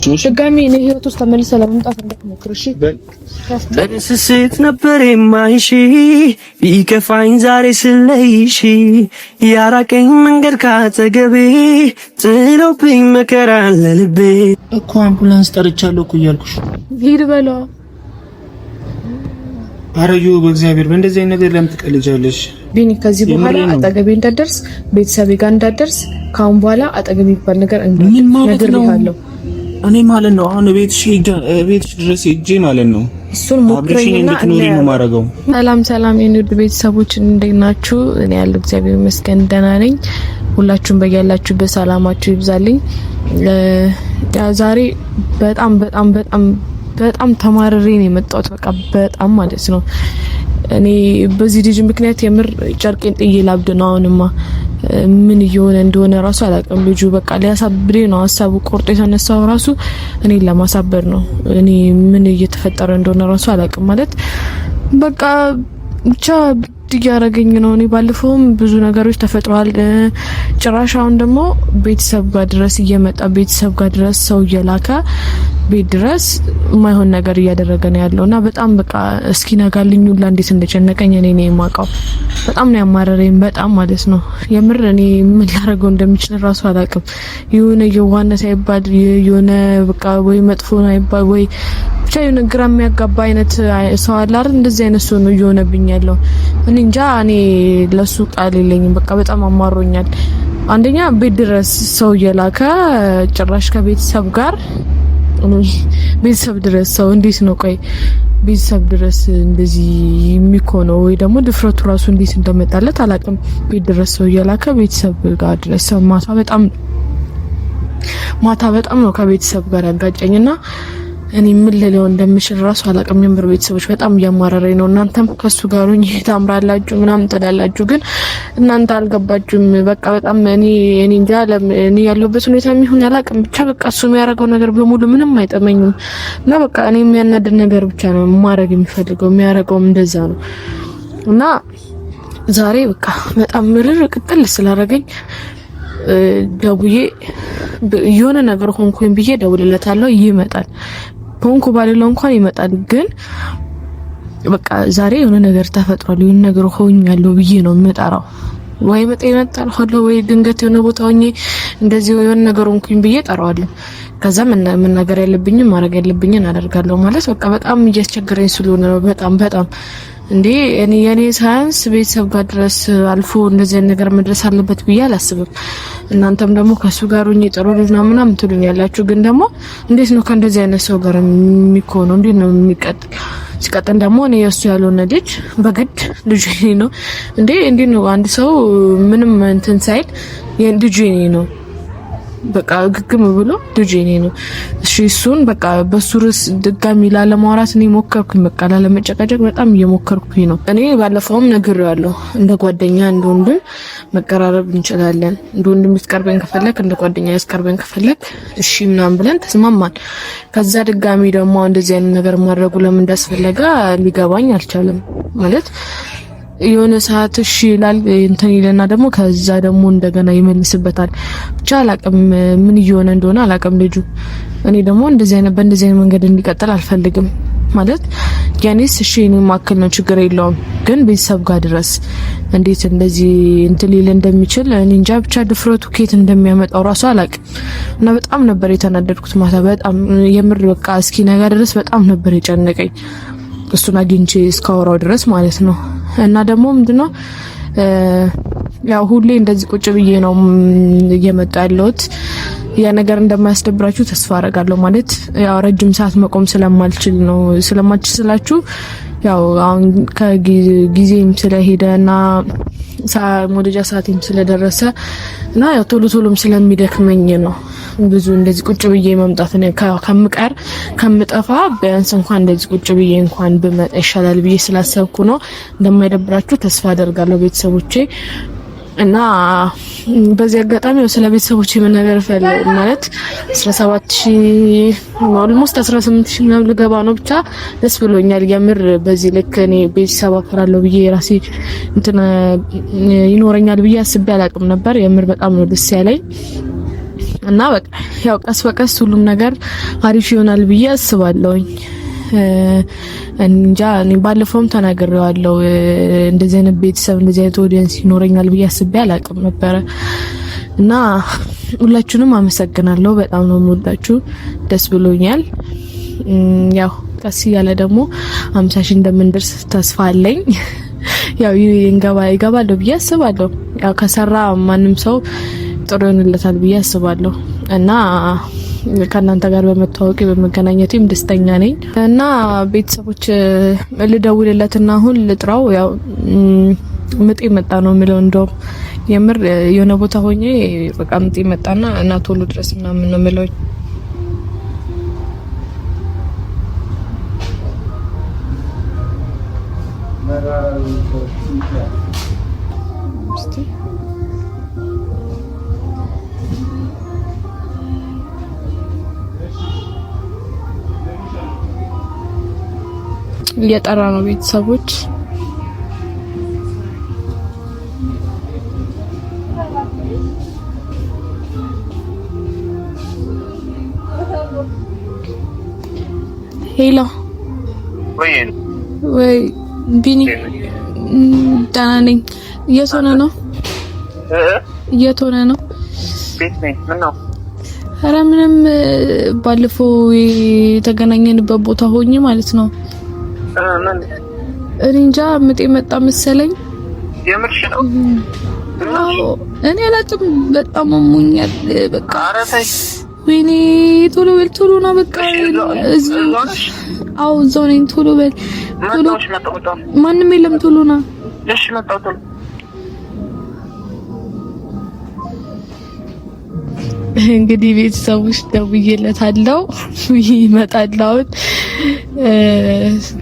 ድጋሚ እኔ ህይወት ውስጥ ተመልሰህ ለመምጣት እንዳትሞክር እሺ። በስስት ነበር የማይሽ ቢከፋኝ ዛሬ ስለይሽ ያራቀኝ መንገድ ካጠገቤ ጥሎብኝ መከራ ለልቤ እኮ አምቡላንስ ጠርቻለሁ እኮ እያልኩሽ ሂድ በለው። አረዩ በእግዚአብሔር በእንደዚህ አይነት ነገር ለምን ትቀልጃለሽ? ቢኒ ከዚህ በኋላ አጠገቤ እንዳትደርስ ቤተሰቤ ጋር እንዳትደርስ ካሁን በኋላ አጠገቤ ይባል ነገር እንዳትደርስ እኔ ማለት ነው አሁን ቤትሽ ድረስ ሄጄ ማለት ነው እሱን ሞክረኝና ነው ማረጋው። ሰላም የንውድ ቤተሰቦች እንዴት ናችሁ? እኔ ያለው እግዚአብሔር ይመስገን ደህና ነኝ። ሁላችሁም በያላችሁበት ሰላማችሁ ይብዛልኝ። ዛሬ በጣም ተማርሬ ነው የመጣሁት። በቃ በጣም ማለት ነው እኔ በዚህ ልጅ ምክንያት የምር ጨርቄን ጥዬ ላብድ ነው። አሁንማ ምን እየሆነ እንደሆነ ራሱ አላውቅም። ልጁ በቃ ሊያሳብደኝ ነው ሀሳቡ ቆርጦ የተነሳው ራሱ እኔን ለማሳበድ ነው። እኔ ምን እየተፈጠረ እንደሆነ ራሱ አላውቅም። ማለት በቃ ብቻ እያረገኝ ነው። እኔ ባለፈውም ብዙ ነገሮች ተፈጥሯል። ጭራሽ አሁን ደግሞ ቤተሰብ ጋር ድረስ እየመጣ ቤተሰብ ጋር ድረስ ሰው እየላከ ቤት ድረስ የማይሆን ነገር እያደረገ ነው ያለውና በጣም በቃ እስኪ ነጋልኝ ሁላ እንዴት እንደጨነቀኝ እኔ ነኝ የማውቀው። በጣም ነው ያማረረኝ በጣም ማለት ነው። የምር እኔ ምን ላደርገው እንደምችል ራሱ አላውቅም። የሆነ የዋነት አይባል የሆነ በቃ ወይ መጥፎ ነው አይባል ወይ ብቻ የሆነ ግራ የሚያጋባ አይነት ሰው አለ አይደል? እንደዚህ አይነት ሰው ነው እየሆነብኝ ያለው። እኔ እንጃ እኔ ለሱ ቃል የለኝም። በቃ በጣም አማሮኛል። አንደኛ ቤት ድረስ ሰው እየላከ ጭራሽ ከቤተሰብ ጋር ቤተሰብ ድረስ ሰው እንዴት ነው ቆይ ቤተሰብ ድረስ እንደዚህ የሚኮነው? ወይ ደግሞ ድፍረቱ ራሱ እንዴት እንደመጣለት አላውቅም። ቤት ድረስ ሰው እየላከ ቤተሰብ ጋር ድረስ ሰው ማታ በጣም ነው ከቤተሰብ ጋር ያጋጨኝና እኔ ምን ልለው እንደምችል ራሱ አላውቅም። የምር ቤተሰቦች በጣም እያማረረኝ ነው። እናንተም ከሱ ጋር ሆኜ ታምራላችሁ ምናምን ትላላችሁ፣ ግን እናንተ አልገባችሁም። በቃ በጣም እኔ እንጃ እኔ ያለሁበት ሁኔታ የሚሆን አላውቅም። ብቻ በቃ እሱ የሚያደርገው ነገር በሙሉ ምንም አይጠመኝም እና በቃ እኔ የሚያናድድ ነገር ብቻ ነው ማድረግ የሚፈልገው። የሚያደርገውም እንደዛ ነው እና ዛሬ በቃ በጣም ምርር ቅጥል ስላደረገኝ ደውዬ የሆነ ነገር ሆንኩኝ ብዬ ደውልለታለሁ። ይመጣል ሆንኩ ባልለው እንኳን ይመጣል። ግን በቃ ዛሬ የሆነ ነገር ተፈጥሯል የሆነ ነገር ሆኛለሁ ብዬ ነው የምጠራው። ወይ መጣ ሆኖ ወይ ድንገት የሆነ ቦታ ሆኜ እንደዚህ የሆነ ነገር ሆንኩኝ ብዬ ጠራዋለሁ። ከዛ ምን ነገር ያለብኝን ማድረግ ያለብኝን አደርጋለሁ። ማለት በቃ በጣም እያስቸገረኝ ስለሆነ ነው በጣም እንዴ እኔ የኔ ሳይንስ ቤተሰብ ጋር ድረስ አልፎ እንደዚህ ነገር መድረስ አለበት ብዬ አላስብም። እናንተም ደግሞ ከሱ ጋር ሆኜ ጥሩ ልጅ ነው ምናምን ትሉኝ ያላችሁ፣ ግን ደግሞ እንዴት ነው ከእንደዚህ አይነት ሰው ጋር የሚኮነው? እንዴት ነው የሚቀጥል? ሲቀጥል ደግሞ እኔ የሱ ያልሆነ ልጅ በግድ ልጅ ነው እንዴ ነው አንድ ሰው ምንም እንትን ሳይል ልጅ ነው በቃ ግግም ብሎ ልጅ ነው። እሺ እሱን በቃ በሱርስ ድጋሚ ላለማውራት እኔ ሞከርኩኝ። በቃ ላለመጨቃጨቅ በጣም እየሞከርኩኝ ነው። እኔ ባለፈውም ነግሬዋለሁ፣ እንደ ጓደኛ እንደ ወንድም መቀራረብ እንችላለን። እንደ ወንድም ልትቀርበኝ ከፈለክ፣ እንደ ጓደኛ ልትቀርበኝ ከፈለክ እሺ ምናምን ብለን ተስማማን። ከዛ ድጋሚ ደግሞ እንደዚህ አይነት ነገር ማድረጉ ለምን እንዳስፈለገ ሊገባኝ አልቻለም። ማለት የሆነ ሰዓት እሺ ይላል እንትን ይለና ደግሞ ከዛ ደግሞ እንደገና ይመልስበታል። ብቻ አላቅም ምን እየሆነ እንደሆነ አላቅም ልጁ። እኔ ደግሞ በእንደዚህ አይነት መንገድ እንዲቀጥል አልፈልግም። ማለት ያኔስ እሺ እኔ ማከል ነው ችግር የለውም፣ ግን ቤተሰብ ጋር ድረስ እንዴት እንደዚህ እንትን ሊል እንደሚችል እኔ እንጃ። ብቻ ድፍረቱ ከየት እንደሚያመጣው ራሱ አላቅም። እና በጣም ነበር የተናደድኩት ማታ። በጣም የምር በቃ እስኪ ነገ ድረስ በጣም ነበር የጨነቀኝ እሱን አግኝቼ እስካወራው ድረስ ማለት ነው። እና ደግሞ ምንድነው ያው ሁሌ እንደዚህ ቁጭ ብዬ ነው እየመጣ ያለሁት። ያ ነገር እንደማያስደብራችሁ ተስፋ አደርጋለሁ። ማለት ያው ረጅም ሰዓት መቆም ስለማልችል ስላችሁ ያው አሁን ከጊዜም ስለሄደና ሞደጃ ሰዓትም ስለደረሰ እና ያው ቶሎም ስለሚደክመኝ ነው ብዙ እንደዚህ ቁጭ ብዬ መምጣት ነው ከምጠፋ ቢያንስ እንኳን እንደዚህ ቁጭ ብዬ እንኳን ብመጣ ይሻላል ብዬ ስላሰብኩ ነው። እንደማይደብራችሁ ተስፋ አደርጋለሁ ቤተሰቦቼ። እና በዚህ አጋጣሚ ስለ ቤተሰቦቼ መናገር ፈልግ ማለት 17000 ኦልሞስት 18000 ምናምን ልገባ ነው። ብቻ ደስ ብሎኛል የምር። በዚህ ልክ እኔ ቤተሰብ አፈራለሁ ብዬ ራሴ እንትን ይኖረኛል ብዬ አስቤ አላቅም ነበር። የምር በጣም ነው ደስ ያለኝ። እና በቃ ያው ቀስ በቀስ ሁሉም ነገር አሪፍ ይሆናል ብዬ አስባለሁኝ። እንጃ እኔ ባለፈውም ተናግሬዋለሁ። እንደዚህ አይነት ቤተሰብ እንደዚህ አይነት ኦዲየንስ ይኖረኛል ብዬ አስቤ አላቅም ነበረ እና ሁላችሁንም አመሰግናለሁ። በጣም ነው የምወዳችሁ። ደስ ብሎኛል። ያው ቀስ እያለ ደግሞ 50 ሺህ እንደምንደርስ ተስፋ አለኝ። ያው ይገባለሁ ብዬ አስባለሁ። ያው ከሰራ ማንም ሰው ጥሩ ይሆንለታል ብዬ አስባለሁ እና ከእናንተ ጋር በመተዋወቅ በመገናኘቴም ደስተኛ ነኝ እና ቤተሰቦች ልደውልለትና አሁን ልጥራው። ያው ምጤ መጣ ነው የሚለው እንደውም የምር የሆነ ቦታ ሆኜ በቃ ምጤ መጣና እና ቶሎ ድረስ ምናምን ነው የሚለው። እየጠራ ነው ቤተሰቦች። ሄሎ ወይ ቢኒ፣ ደህና ነኝ። የት ሆነ ነው? ቤት ነኝ። ምን ነው? ኧረ ምንም፣ ባለፈው የተገናኘንበት ቦታ ሆኜ ማለት ነው። እኔ እንጃ ምጤ መጣ መሰለኝ። የምርሽ ነው? አዎ እኔ አላውቅም። በጣም አሞኛል። በቃ ወይኔ ቶሎ በል ቶሎ ና በቃ። አዎ እዛው ነኝ። ቶሎ በል ቶሎ። ማንም የለም። ቶሎ ና። እሺ መጣሁ። ቶሎ እንግዲህ ቤተሰቦች ደውዬለታለሁ። ይመጣል አሁን።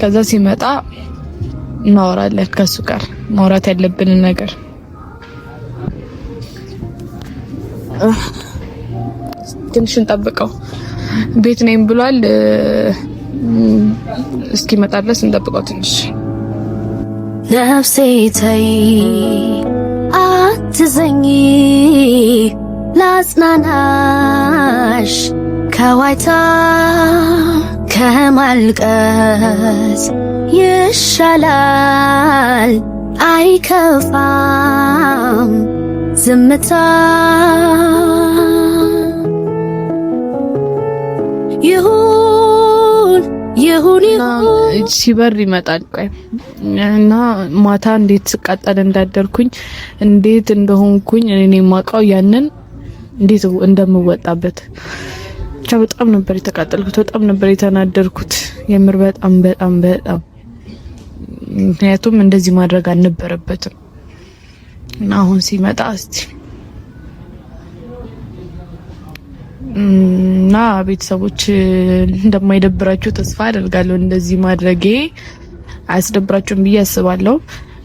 ከዛ ሲመጣ እናወራለን ከሱ ጋር ማውራት ያለብንን ነገር። ትንሽ እንጠብቀው። ቤት ነኝ ብሏል። እስኪመጣ ድረስ እንጠብቀው ትንሽ። ነፍሴ ተይ አትዘኝ፣ ላጽናናሽ ከዋይታ ከማልቀስ ይሻላል፣ አይከፋም ዝምታ። ይሁን ሲበር ይመጣል። ቆይ እና ማታ እንዴት ስቃጠል እንዳደርኩኝ እንዴት እንደሆንኩኝ እኔ የማውቀው ያንን እንዴት እንደምወጣበት ብቻ። በጣም ነበር የተቃጠልኩት፣ በጣም ነበር የተናደርኩት። የምር በጣም በጣም በጣም ምክንያቱም እንደዚህ ማድረግ አልነበረበትም። እና አሁን ሲመጣ እስቲ እና ቤተሰቦች እንደማይደብራችሁ ተስፋ አደርጋለሁ። እንደዚህ ማድረጌ አያስደብራችሁም ብዬ አስባለሁ።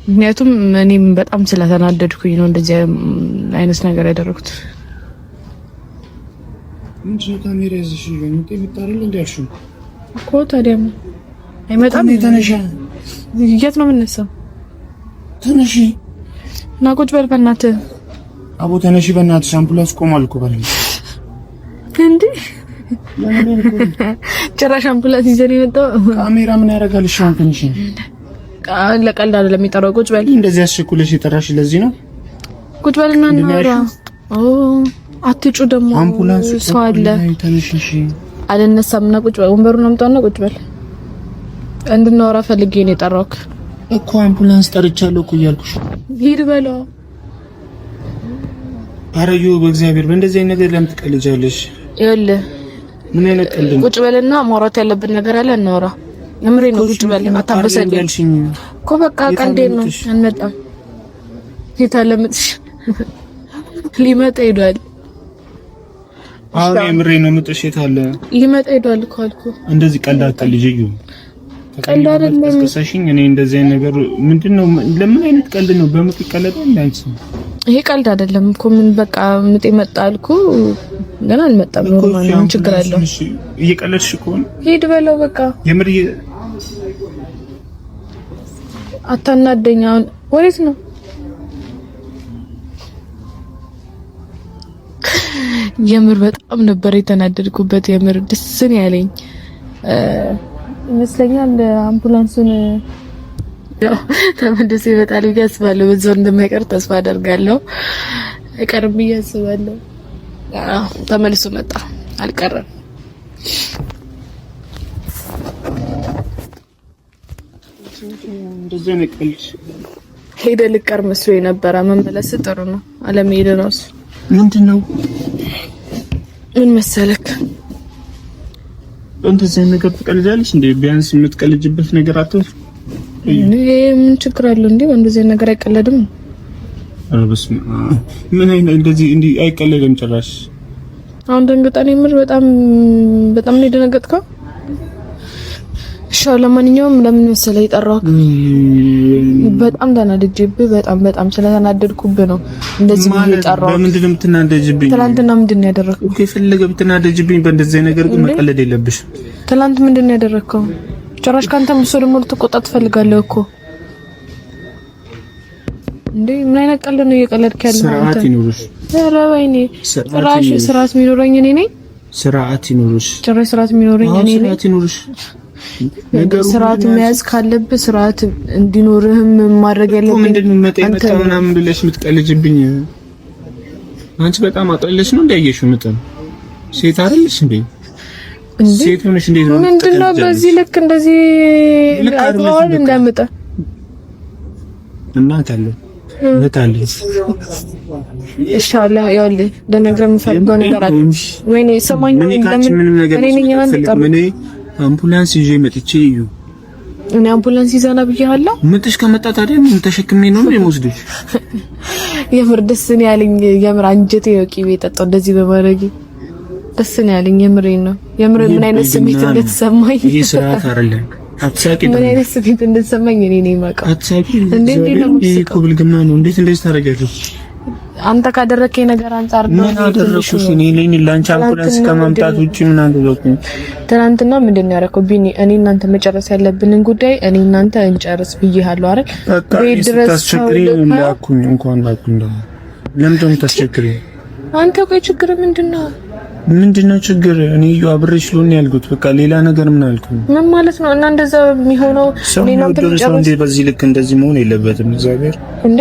ምክንያቱም እኔም በጣም ስለተናደድኩኝ ነው እንደዚህ አይነት ነገር ያደረኩት። እንጂ ካሜራ ይዘሽ ይገኝት ይጣራል እንዲያልሽ እኮ ታዲያ አይመጣም። ተነሽ። የት ነው የምነሳው? ተነሽ እና ቁጭ በል በእናትህ። አቦ ተነሽ በእናትሽ። አምቡላንስ ቆሟል እኮ በለኝ እንዴ! ጭራሽ አምቡላንስ ይዘን የመጣው ካሜራ ምን ያደርጋል? እሺ አሁን ትንሽ ለቀልድ አይደለም የሚጠራው። ቁጭ በል። እንደዚህ አስቸኩለሽ የጠራሽ ለዚህ ነው። ቁጭ በልና እናውራ። አትጩ ደግሞ አምቡላንስ ሰው አለ። ተነሽ። እሺ አልነሳም እና ቁጭ በል። ወንበሩን አምጣውና ቁጭ በል። እንድናወራ ፈልጌ ነው የጠራውክ እኮ። አምቡላንስ ጠርቻለሁ እኮ እያልኩሽ። ሂድ በለው። አረዩ በእግዚአብሔር በእንደዚህ አይነት ነገር ለምን ትቀልጃለሽ? ይኸውልህ ምን አይነት ቀልድ ነው? ቁጭ በልና ማውራት ያለብን ነገር አለ፣ እናውራ። የምሬ ነው። ቁጭ በል። አታበሰኝ እኮ በቃ ቀልዴ ነው። አንመጣም። የታለምጥሽ ሊመጣ ሄዷል። አዎ የምሬ ነው። ምጥሽ የታለ? ሊመጣ ሄዷል እኮ አልኩህ። እንደዚህ ቀልድ አትቀልጂ። ቀልድ አይደለም። ተሰሽኝ እኔ እንደዚህ አይነት ነገር ምንድነው? ለምን አይነት ቀልድ ነው? በምት ይቀለዳል እንዳንቺ? ይሄ ቀልድ አይደለም እኮ። ምን በቃ ምጤ መጣ አልኩ፣ ገና አልመጣም። ኖርማል ነው። ችግር አለው? እየቀለድሽ እኮ ነው። ሂድ በለው በቃ። የምር አታናደኝ። አሁን ወዴት ነው? የምር በጣም ነበር የተናደድኩበት። የምር ደስን ያለኝ ይመስለኛል። አምቡላንሱን ተመልሶ ይመጣል ብዬ አስባለሁ። በዛው እንደማይቀር ተስፋ አደርጋለሁ። አይቀርም ብዬ አስባለሁ። ተመልሶ መጣ፣ አልቀረም። እንደዚህ ነቀልሽ ሄደ ልቀር መስሎኝ ነበረ። መመለስ ጥሩ ነው። አለመሄድ ነው እሱ። ምንድነው? ምን መሰለክ እንደዚህ ነገር ትቀልጃለሽ እንዴ? ቢያንስ የምትቀልጅበት ነገር አትወፍ። ምን ችግር አለው እንዴ? እንደዚህ ነገር አይቀለድም። በስመ አብ። ምን አይነት እንደዚህ እንዴ አይቀለድም ጭራሽ። አሁን ደንገጣኔ ምር በጣም ነው የደነገጥከው። ሻው ለማንኛውም ለምን መሰለህ የጠራሁት? በጣም ተናደድኩብህ። በጣም ስለተናደድኩብህ ነው እንደዚህ የጠራሁት። በምንድን ነው የምትናደጅብኝ? ትናንትና ምንድን ነው ያደረግከው? ኦኬ ፈለገ ብትናደጅብኝ በእንደዚህ ነገር ግን መቀለድ የለብሽም። ትናንት ምንድን ነው ያደረግከው? ጭራሽ ካንተ ምሶ ደግሞ ልትቆጣ ትፈልጋለህ እኮ እንዴ! ምን አይነት ቀልድ ነው እየቀለድክ ያለው? ስርዓት ይኑርሽ። ኧረ ወይኔ ጭራሽ ስርዓት የሚኖረኝ እኔ ነኝ። ስርዓት ይኑርሽ። ጭራሽ ስርዓት የሚኖረኝ እኔ ነኝ። ስርዓት ይኑርሽ። ስርዓት መያዝ ካለብህ ስርዓት እንዲኖርህም ማድረግ ያለብህ ምንድነው? መጣ ምናምን ብለሽ የምትቀልጅብኝ አንቺ በጣም አጥለሽ ነው እንዳየሽው መጠን ሴት አይደለሽ እንዴ? ሴት ሆነሽ እንዴት ነው? ምንድነው በዚህ ልክ እንደዚህ አጥዋል እንዳመጣ እናት አለ ለታለ ኢንሻአላህ ያውል ለነገር የምፈልገው ነገር አለ። ወይኔ ሰማኝ ለምን አምቡላንስ ይዤ መጥቼ እዩ። እኔ አምቡላንስ ይዛና ብዬሃለሁ። ምጥሽ ከመጣ ታዲያ ምን ተሸክሜ ነው የምወስድሽ? የምር ደስ ነው ያለኝ። የምር አንጀቴ የቂቤ ጠጣው እንደዚህ በማድረጌ ደስ ነው ያለኝ። የምሬን ነው። የምር ምን አይነት ስሜት እንደተሰማኝ ይሄ ስርዓት አይደለም። አትሳቂ። ምን አይነት ስሜት እንደተሰማኝ እኔ ነኝ የማውቀው። አትሳቂ። ይሄ እኮ ብልግና ነው። እንዴት እንደዚህ ታደርጊያለሽ? አንተ ካደረከኝ ነገር አንፃር ነው። ምን አደረኩሽ? እኔ ላንቺ አምቡላንስ ከማምጣት ውጪ ምን አደረኩኝ? ትናንትና ምንድን ነው ያደረከው? ቢኒ እኔ እናንተ መጨረስ ያለብንን ጉዳይ እኔ እናንተ እንጨርስ ብዬሃለሁ አይደል? ቤት ድረስ ታስቸግሪኝ ላኩኝ እንኳን ላኩኝ ነው። ለምን ደም ታስቸግሪኝ? አንተ ቆይ ችግር ምንድነው? ምንድነው ችግር? እኔ እዩ አብሬሽ ልሆን ያልኩት በቃ ሌላ ነገር ምን አልኩኝ? ምን ማለት ነው? እና እንደዛ የሚሆነው እኔ እናንተ መጨረስ በዚህ ልክ እንደዚህ መሆን የለበትም። እግዚአብሔር እንዴ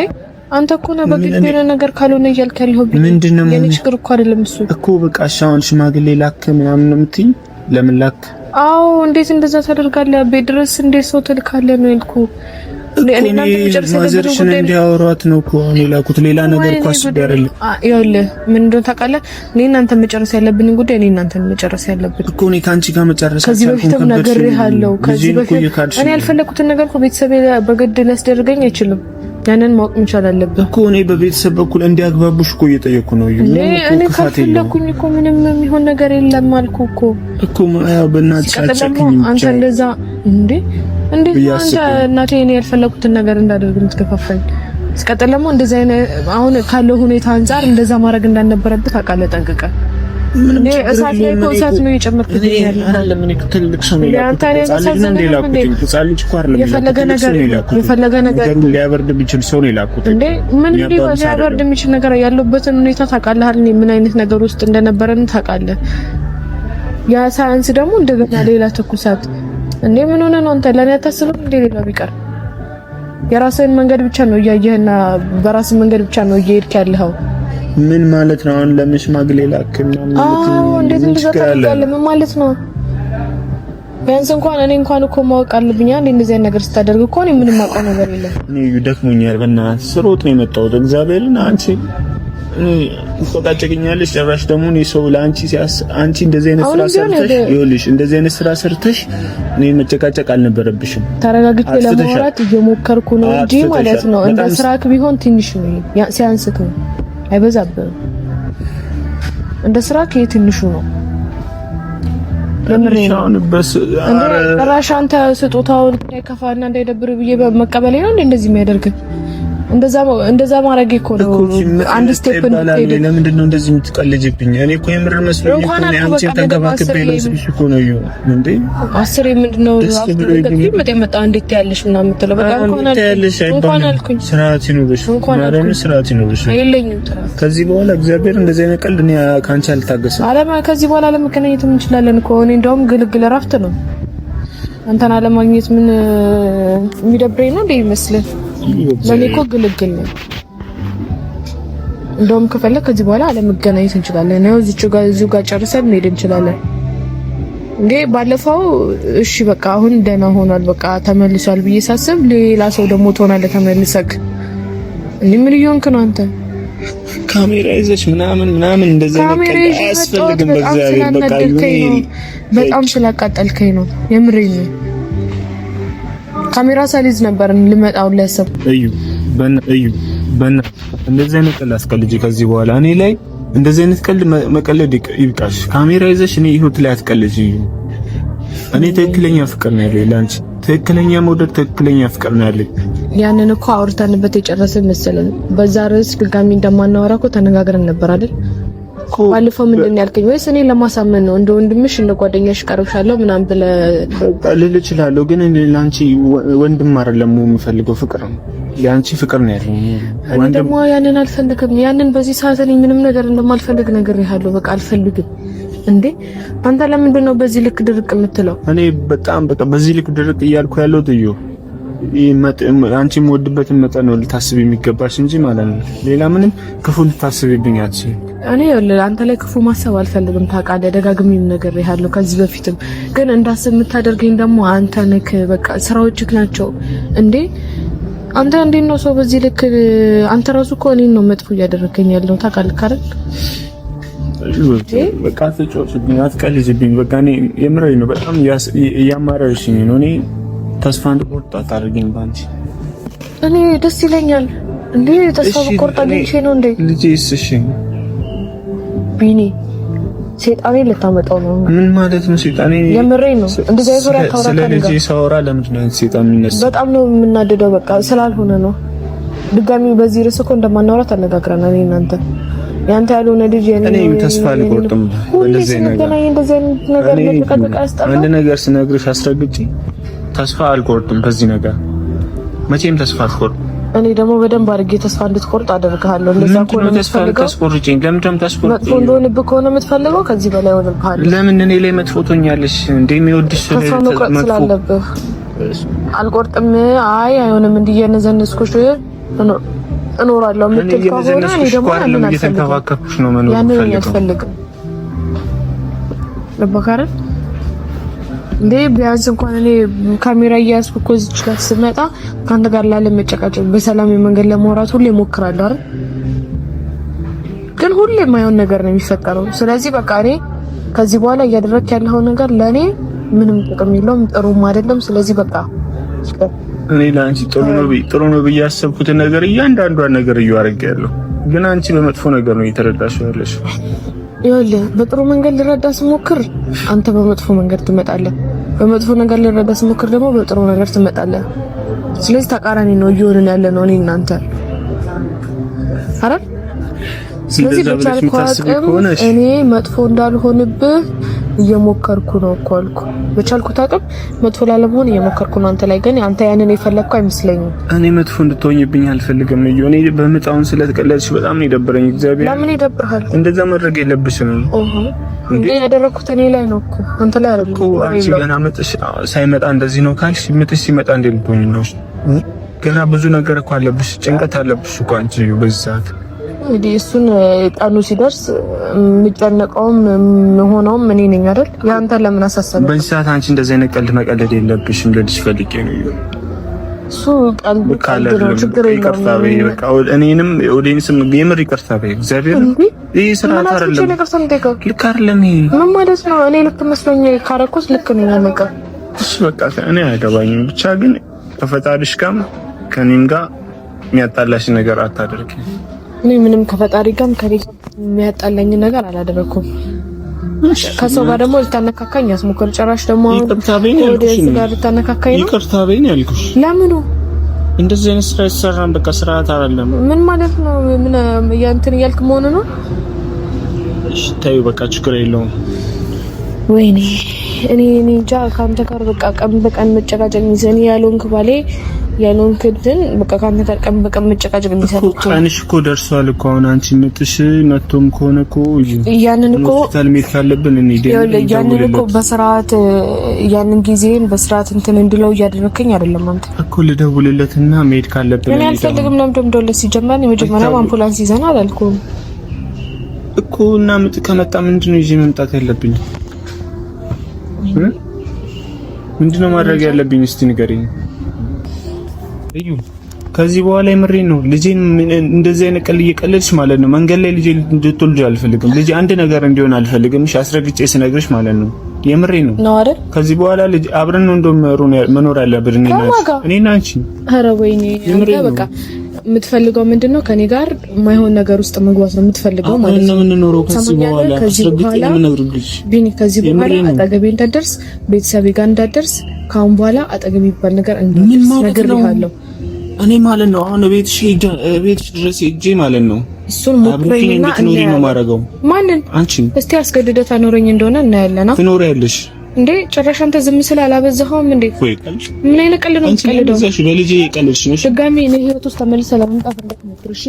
አንተ እኮ ነው በግድ የሆነ ነገር ካልሆነ እያልክ ያለው ምንድነው? የኔ ችግር እኮ አይደለም እሱ እኮ በቃ አሁን ሽማግሌ ላክ ምናምን ነው የምትይኝ? ለምን ላክ? አዎ እንዴት እንደዛ ታደርጋለህ? ቤት ድረስ እንዴት ሰው ትልካለህ ነው ያልኩህ። እኔ ማዘርሽን እንዲያወሯት ነው እኮ እኔ ላኩት። ሌላ ነገር እኮ አስቤ አይደለም። ይኸውልህ ምን እንደሆነ ታውቃለህ? እኔ እናንተ መጨረስ ያለብንን ጉዳይ እኔ እናንተን መጨረስ ያለብን እኮ እኔ ካንቺ ጋር መጨረስ ከዚህ በፊትም ነግሬሃለሁ። ከዚህ በፊት እኔ ያልፈለኩትን ነገር እኮ ቤተሰቤ በግድ ሊያስደርገኝ አይችልም። ያንን ማወቅ መቻል አለብህ እኮ። እኔ በቤተሰብ በኩል እንዲያግባቡሽ እኮ እየጠየኩ ነው። እኔ ካልፈለኩኝ እኮ ምንም የሚሆን ነገር የለም አልኩህ እኮ በእናትሽ አትጨክኝ። አንተ እንደዛ እንዴት አንተ እናቴ እኔ ያልፈለኩትን ነገር እንዳደርግ የምትከፋፈኝ? እስቀጥል ደግሞ እንደዛ አሁን ካለው ሁኔታ አንፃር እንደዛ ማድረግ እንዳልነበረብህ ታውቃለህ ጠንቅቀህ። እኔ እሳት ላይ እኮ እሳት ነው የጨመርኩት ያለው አይደለም። እኔ ትልቅ ሰው ነው የፈለገ ነገር ሊያበርድ የሚችል ሰው ነው የላኩት እንዴ? ምን ሊያበርድ የሚችል ነገር ያለበትን ሁኔታ ታውቃለህ አይደል? ምን አይነት ነገር ውስጥ እንደነበረን ታውቃለህ። ያ ሳይንስ ደግሞ እንደገና ሌላ ትኩሳት እንዴ! ምን ሆነ ነው አንተ? ለኔ አታስብም እንዴ? ሌላ ቢቀር የራስህን መንገድ ብቻ ነው እያየህና በራስህ መንገድ ብቻ ነው እየሄድክ ያለኸው። ምን ማለት ነው? አሁን ለሽማግሌ ላክ ምናምን እንዴት እንደዛ ታደርጋለህ? ምን ማለት ነው? ቢያንስ እኔ እንኳን እኮ ማወቅ አለብኝ። አንዴ እንደዚህ አይነት ነገር ስታደርግ እኮ እኔ ምንም አውቀው ነገር የለም። እኔ ደክሞኛል፣ በእናትህ ስሮጥ ነው የመጣሁት። እግዚአብሔርን አንቺ ትቆጣጨኛለሽ። ጭራሽ ደግሞ እኔ ሰው ለአንቺ አንቺ እንደዚህ አይነት ስራ ሰርተሽ ይኸውልሽ፣ እንደዚህ አይነት ስራ ሰርተሽ እኔ መጨቃጨቅ አልነበረብሽም። ተረጋግቼ ለማውራት እየሞከርኩ ነው እንጂ ማለት ነው። እንደ ስራክ ቢሆን ትንሽ ነው ሲያንስክ ነው፣ አይበዛብህም። እንደ ስራክ ይሄ ትንሹ ነው። ለምን ራሽ አንተ ስጦታውን እንዳይከፋና እንዳይደብር ብዬ በመቀበሌ ነው እንደዚህ የሚያደርግ እንደዛ ማድረግ እኮ ነው አንድ ስቴፕ ነው። ለምንድን ነው እንደዚህ የምትቀልጂብኝ? እኔ እኮ የምር መስሎኝ እኮ ነው አንቺን ተንከባክቤ ለስብሽ እኮ ነው እንዴ። አስሬ ምንድነው መጣ እንዴት ያለሽ እና የምትለው በቃ እንኳን አልኩኝ። ስርዓት ይኑርሽ ማለት ነው። ስርዓት ይኑርሽ አይለኝም። ከዚህ በኋላ እግዚአብሔር እንደዚህ አይነት ቀልድ እኔ ካንቺ አልታገስም። ከዚህ በኋላ ለመገናኘት እንችላለን እኮ እኔ እንደውም ግልግል እረፍት ነው። አንተን አለማግኘት ምን የሚደብረኝ ነው እንዴ ይመስልህ? ለኔ እኮ ግልግል ነው። እንደውም ከፈለክ ከዚህ በኋላ አለመገናኘት እንችላለን። ያው እዚሁ ጋር ጨርሰን መሄድ እንችላለን። እንዴ ባለፈው እሺ በቃ አሁን ደህና ሆኗል በቃ ተመልሷል ብዬ ሳስብ ሌላ ሰው ደግሞ ትሆናለህ ተመልሰክ። እንዴ ምን ይሆንክ ነው አንተ? ካሜራ ይዘሽ ምናምን እንደዛ ነገር አያስፈልግም። በእግዚአብሔር በቃ በጣም ስላቃጠልከኝ ነው የምሬን ነው። ካሜራ ሳልይዝ ነበር ልመጣው ለሰብ እዩ እንደዚህ አይነት ቀልድ አስቀልጂ ከዚህ በኋላ እኔ ላይ እንደዚህ አይነት ቀልድ መቀለድ ይብቃሽ። ካሜራ ይዘሽ እኔ ህይወት ላይ አትቀልጂ። እኔ ትክክለኛ ፍቅር ነው ያለኝ ላንቺ፣ ትክክለኛ መውደድ፣ ትክክለኛ ፍቅር ነው ያለኝ። ያንን እኮ አውርተንበት የጨረስን መሰለን። በዛ ርዕስ ድጋሚ እንደማናወራ እኮ ተነጋግረን ነበር አይደል? ባለፈው ምንድን ያልከኝ? ወይስ እኔ ለማሳመን ነው እንደ ወንድምሽ እንደ ጓደኛሽ ቀርብሻለሁ ምናምን ብለህ ልል እችላለሁ። ግን እኔ ላንቺ ወንድም አይደለም የምፈልገው ፍቅር ነው። ያንቺ ፍቅር ነው ያለኝ። እኔ ደግሞ ያንን አልፈልግም። ያንን በዚህ ሰዓት እኔ ምንም ነገር እንደማልፈልግ ነግሬሃለሁ። በቃ አልፈልግም። እንዴ አንተ ለምንድን ነው በዚህ ልክ ድርቅ የምትለው? እኔ በጣም በቃ በዚህ ልክ ድርቅ እያልኩ ያለው ትዩ አንቺ የምወድበትን መጠን ነው ልታስብ የሚገባሽ እንጂ ማለት ነው ሌላ ምንም ክፉ ልታስብብኝ አትችይም። እኔ አንተ ላይ ክፉ ማሰብ አልፈልግም ታውቃለህ። ደጋግሜም ነገር ያለው ከዚህ በፊትም ግን እንዳስብ የምታደርገኝ ደግሞ አንተ ነህ። በቃ ስራዎችክ ናቸው እንዴ አንተ እንዴት ነው ሰው በዚህ ልክ አንተ ራሱ እኮ እኔን ነው መጥፎ እያደረገኝ ያለው ታውቃለህ አይደል? በቃ ተጫወትብኝ አትቀልጅብኝ። በቃ እኔ የምሬን ነው በጣም እያማረርሽኝ ነው። እኔ ተስፋ እንድቆርጥ አታደርጊኝ ባንቺ። እኔ ደስ ይለኛል እንዴ ተስፋ ቆርጣ ልንቼ ነው እንዴ ልጄስ? እሺ ቢኒ ሴጣኔ ልታመጣው ነው። ምን ማለት ነው ሴጣኔ? የምሬን ነው። እንደዛ ይዞራ ታውራ ስለ ልጄ ሳወራ ለምንድን ነው ሴጣን የሚነሳ? በጣም ነው የምናደደው። በቃ ስላልሆነ ነው። ድጋሚ በዚህ ርዕስ እኮ እንደማናወራ ተነጋግረናል። እናንተ ያንተ ያልሆነ ልጅ እኔ ተስፋ አልቆርጥም። እንደዚህ ነገር አንድ ነገር ስነግርሽ አስረግጬ ተስፋ አልቆርጥም። በዚህ ነገር መቼም ተስፋ አልቆርጥም። እኔ ደግሞ በደንብ አድርጌ ተስፋ እንድትቆርጥ አደርግሃለሁ። እንደዛ ከሆነ ተስፋ ታስቆርጪኝ። ለምን ታስቆርጪኝ? መጥፎ እንደሆነብህ ከሆነ የምትፈልገው ከዚህ በላይ ሆነብሃል። ለምን እኔ ላይ መጥፎ ትሆኛለሽ? እንደሚወድሽ ተስፋ መቁረጥ ስላለብህ አልቆርጥም። አይ አይሆንም እንዲየነዘነስኩሽ እኖራለሁ የምትል ከሆነ እኔ ደግሞ ያንን እየተንከባከብኩሽ ነው መኖር አልፈልግም። ለበካረ እንዴ ቢያንስ እንኳን እኔ ካሜራ እያያዝኩ እኮ እዚህ ጋር ስመጣ ካንተ ጋር ላለመጨቃጨቅ በሰላም መንገድ ለማውራት ሁሌ እሞክራለሁ አይደል? ግን ሁሌ የማይሆን ነገር ነው የሚፈጠረው። ስለዚህ በቃ እኔ ከዚህ በኋላ እያደረክ ያለው ነገር ለኔ ምንም ጥቅም የለውም፣ ጥሩም አይደለም። ስለዚህ በቃ እኔ ለአንቺ ጥሩ ነው ብዬ ያሰብኩትን ነገር እያንዳንዷን ነገር እያደረግያለሁ። ግን አንቺ በመጥፎ ነገር ነው እየተረዳሽው ያለሽ። ይኸውልህ በጥሩ መንገድ ልረዳ ስሞክር አንተ በመጥፎ መንገድ ትመጣለህ፣ በመጥፎ ነገር ልረዳ ስሞክር ደግሞ በጥሩ ነገር ትመጣለህ። ስለዚህ ተቃራኒ ነው እየሆንን ያለ ነው እኔ እናንተ አይደል? ስለዚህ በቻልኩ አቅም እኔ መጥፎ እንዳልሆንብህ እየሞከርኩ ነው እኮ አልኩ። በቻልኩት አቅም መጥፎ ላለመሆን እየሞከርኩ ነው አንተ ላይ። ግን አንተ ያንን የፈለግከው አይመስለኝም። እኔ መጥፎ እንድትሆኝብኝ አልፈልግም። እኔ በመጣውን ስለተቀለልሽ በጣም ነው የደበረኝ። እግዚአብሔር ለምን ይደብርሃል? እንደዛ ማድረግ የለብሽም። እንዴ ያደረኩት እኔ ላይ ነው እኮ አንተ ላይ አይደለም እኮ። አንቺ ገና መጥሽ ሳይመጣ እንደዚህ ነው ካልሽ ምጥሽ ሲመጣ እንዴት ልትሆኝ ነው? ገና ብዙ ነገር እኮ አለብሽ፣ ጭንቀት አለብሽ እኮ አንቺ በዚህ ሰዓት። እንግዲህ እሱን ቀኑ ሲደርስ የምጨነቀውም ሆነውም እኔ ነኝ አይደል? ያንተ ለምን አሳሰበ? በዚህ ሰዓት አንቺ እንደዚህ አይነት ቀልድ መቀለድ የለብሽም። ልልሽ ፈልጌ ነው። እሱ ቀልድ ነው፣ ችግር የለውም። በቃ እኔንም ኦዲየንስም የምር ይቅርታ በይ። እግዚአብሔር ይሄ ስርዓት አይደለም፣ ልክ አይደለም። ምን ማለት ነው? እኔ ልክ መስሎኝ ካረኩት ልክ ነኝ አለቀ። እሺ በቃ እኔ አያገባኝም። ብቻ ግን ከፈጣሪሽ ጋር ከኔም ጋር የሚያጣላሽ ነገር አታደርጊ። እኔ ምንም ከፈጣሪ ጋርም ከቤት የሚያጣላኝ ነገር አላደረኩም። ከሰው ጋር ደግሞ ልታነካካኝ ያስሞከር ጭራሽ ደግሞ ይቅርታ በይኝ ያልኩሽ ነው። ጋር ልታነካካኝ ነው። ይቅርታ በይኝ ያልኩሽ ለምኑ? እንደዚህ አይነት ስራ ይሰራን በቃ ስርዓት አይደለም። ምን ማለት ነው? ምን ያንተን ያልክ መሆኑ ነው? እሺ ታዩ በቃ ችግር የለውም። ወይኔ እኔ እንጃ ካንተ ጋር በቃ ቀን በቀን መጨቃጨቅ ይዘን ያለውን ባሌ ያለውን ክድን በቃ ካንተ ጋር ቀን በቀን መጨቃጨቅ ይዘን ቀንሽ እኮ ደርሷል እኮ አሁን አንቺ መጥቶም ከሆነ እኮ ያንን እኮ ሆስፒታል መሄድ ካለብን እንዴ ያንን እኮ በስርዓት ያንን ጊዜን በስርዓት እንትን እንድለው እያደረከኝ አይደለም አንተ እኮ ልደውልለትና መሄድ ካለብን እኔ አልፈልግም። ለምን ደውልለት ሲጀመር የመጀመሪያው አምቡላንስ ይዘና አላልኩም እኮ እና ምጥ ከመጣ ምንድነው ይዤ መምጣት ያለብኝ? ምንድነው ማድረግ ያለብኝ? እስቲ ንገሪኝ። እዩ ከዚህ በኋላ የምሬን ነው። ልጄን እንደዚህ አይነት ቀል እየቀለድሽ ማለት ነው። መንገድ ላይ ልጄ እንድትወልጂ አልፈልግም። ልጄ አንድ ነገር እንዲሆን አልፈልግም። እሺ አስረግጬ ስነግርሽ ማለት ነው። የምሬን ነው ነው አይደል? ከዚህ በኋላ ልጅ አብረን ነው መኖር ያለብን እኔና አንቺ። ኧረ ወይኔ በቃ የምትፈልገው ምንድነው? ከኔ ጋር የማይሆን ነገር ውስጥ መግባት ነው የምትፈልገው ማለት ነው። ምን ነው ከዚህ በኋላ አስረግጬ የምነግርሽ ቢኒ፣ ከዚህ በኋላ አጠገቤ እንዳትደርስ፣ ቤተሰቤ ጋር እንዳትደርስ። ካሁን በኋላ አጠገቤ ይባል ነገር ነግሬሃለሁ። እኔ ማለት ነው አሁን ቤትሽ ድረስ ሄጄ ማለት ነው እሱን ሞክረኝና እንዴ ነው ማረጋው። ማንን? አንቺን። እስቲ አስገድደህ ታኖረኝ እንደሆነ እናያለና ትኖሪያለሽ እንዴ? ጭራሽ አንተ ዝም ስላላበዛኸውም እንዴ? ምን አይነት ቀልድ ነው የምትቀልደው? አንቺ በልጄ ቀልድሽ ነው። ድጋሜ እኔ ህይወት ውስጥ ተመልሰህ ለመምጣት እንዳትሞክር እሺ።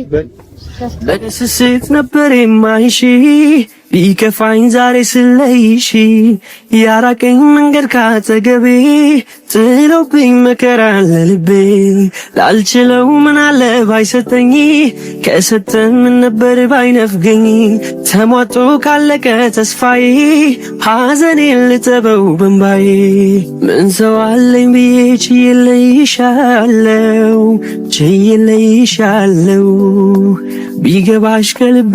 በስስት ነበር የማይሽ ቢከፋኝ ዛሬ ስለይሽ ያራቀኝ መንገድ ካጠገቤ ጥሎብኝ መከራ ለልቤ ላልችለው ምን አለ ባይሰጠኝ ከሰጠን ምን ነበር ባይነፍገኝ ተሟጦ ካለቀ ተስፋዬ ሐዘኔን ልጠበው በንባዬ ምን ሰው አለኝ ብዬ ችዬልይሻለው ቢገባሽ ከልቤ